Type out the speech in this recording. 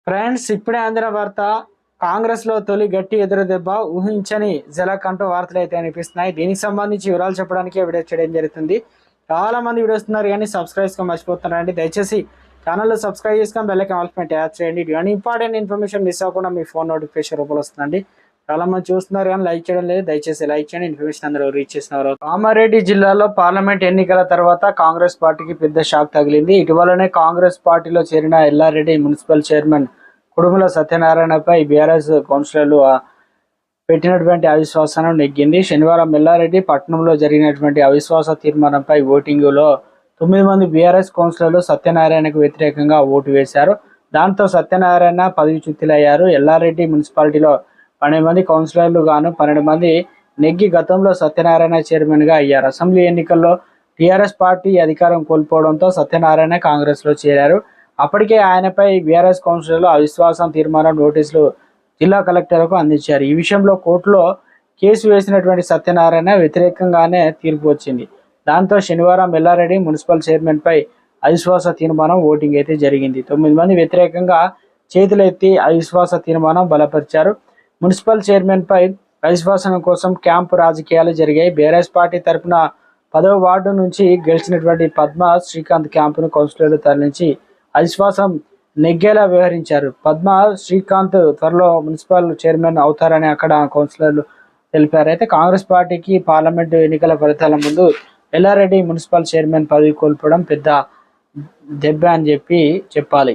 Friends, ఇప్పుడే అందిన వార్త. కాంగ్రెస్ లో తొలి గట్టి ఎదురు దెబ్బ, ఊహించని జలక్ అంటూ వార్తలు అయితే అనిపిస్తున్నాయి. దీనికి సంబంధించి వివరాలు చెప్పడానికి వీడియో చేయడం జరుగుతుంది. చాలా మంది వీడియో వస్తున్నారు కానీ సబ్స్క్రైబ్ మర్చిపోతున్నారండి. దయచేసి ఛానల్ సబ్స్క్రైబ్ చేసుకొని బెల్ ఐకాన్ ఆల్ పైన ట్యాప్ చేయండి. ఇవన్నీ ఇంపార్టెంట్ ఇన్ఫర్మేషన్ మిస్ అవ్వకుండా మీ ఫోన్ నోటిఫికేషన్ రూపంలో వస్తుందండి. చాలా మంది చూస్తున్నారు కానీ లైక్ చేయడం లేదు. దయచేసి లైక్ చేయండి. ఇన్ఫర్మేషన్ అందరూ రీచ్ చేసినారు. కామారెడ్డి జిల్లాలో పార్లమెంట్ ఎన్నికల తర్వాత కాంగ్రెస్ పార్టీకి పెద్ద షాక్ తగిలింది. ఇటీవలనే కాంగ్రెస్ పార్టీలో చేరిన ఎల్లారెడ్డి మున్సిపల్ చైర్మన్ కుడుముల సత్యనారాయణపై బీఆర్ఎస్ కౌన్సిలర్లు పెట్టినటువంటి అవిశ్వాసాన్ని నెగ్గింది. శనివారం ఎల్లారెడ్డి పట్టణంలో జరిగినటువంటి అవిశ్వాస తీర్మానంపై ఓటింగులో 9 మంది బీఆర్ఎస్ కౌన్సిలర్లు సత్యనారాయణకు వ్యతిరేకంగా ఓటు వేశారు. దాంతో సత్యనారాయణ పదవిచ్యుతులయ్యారు. ఎల్లారెడ్డి మున్సిపాలిటీలో 12 మంది కౌన్సిలర్లు గాను 12 మంది నెగ్గి గతంలో సత్యనారాయణ చైర్మన్ గా అయ్యారు. అసెంబ్లీ ఎన్నికల్లో టీఆర్ఎస్ పార్టీ అధికారం కోల్పోవడంతో సత్యనారాయణ కాంగ్రెస్ లో చేరారు. అప్పటికే ఆయనపై బీఆర్ఎస్ కౌన్సిలర్లు అవిశ్వాసం తీర్మానం నోటీసులు జిల్లా కలెక్టర్కు అందించారు. ఈ విషయంలో కోర్టులో కేసు వేసినటువంటి సత్యనారాయణ వ్యతిరేకంగానే తీర్పు వచ్చింది. దాంతో శనివారం ఎల్లారెడ్డి మున్సిపల్ చైర్మన్ పై అవిశ్వాస తీర్మానం ఓటింగ్ అయితే జరిగింది. 9 మంది వ్యతిరేకంగా చేతులెత్తి అవిశ్వాస తీర్మానం బలపరిచారు. మున్సిపల్ చైర్మన్ పై అవిశ్వాసం కోసం క్యాంపు రాజకీయాలు జరిగాయి. బీఆర్ఎస్ పార్టీ తరఫున 10వ వార్డు నుంచి గెలిచినటువంటి పద్మ శ్రీకాంత్ క్యాంపును కౌన్సిలర్లు తరలించి అవిశ్వాసం నెగ్గేలా వ్యవహరించారు. పద్మ శ్రీకాంత్ త్వరలో మున్సిపల్ చైర్మన్ అవుతారని అక్కడ కౌన్సిలర్లు తెలిపారు. అయితే కాంగ్రెస్ పార్టీకి పార్లమెంటు ఎన్నికల ఫలితాల ముందు ఎల్లారెడ్డి మున్సిపల్ చైర్మన్ పదవి కోల్పోవడం పెద్ద దెబ్బ అని చెప్పాలి.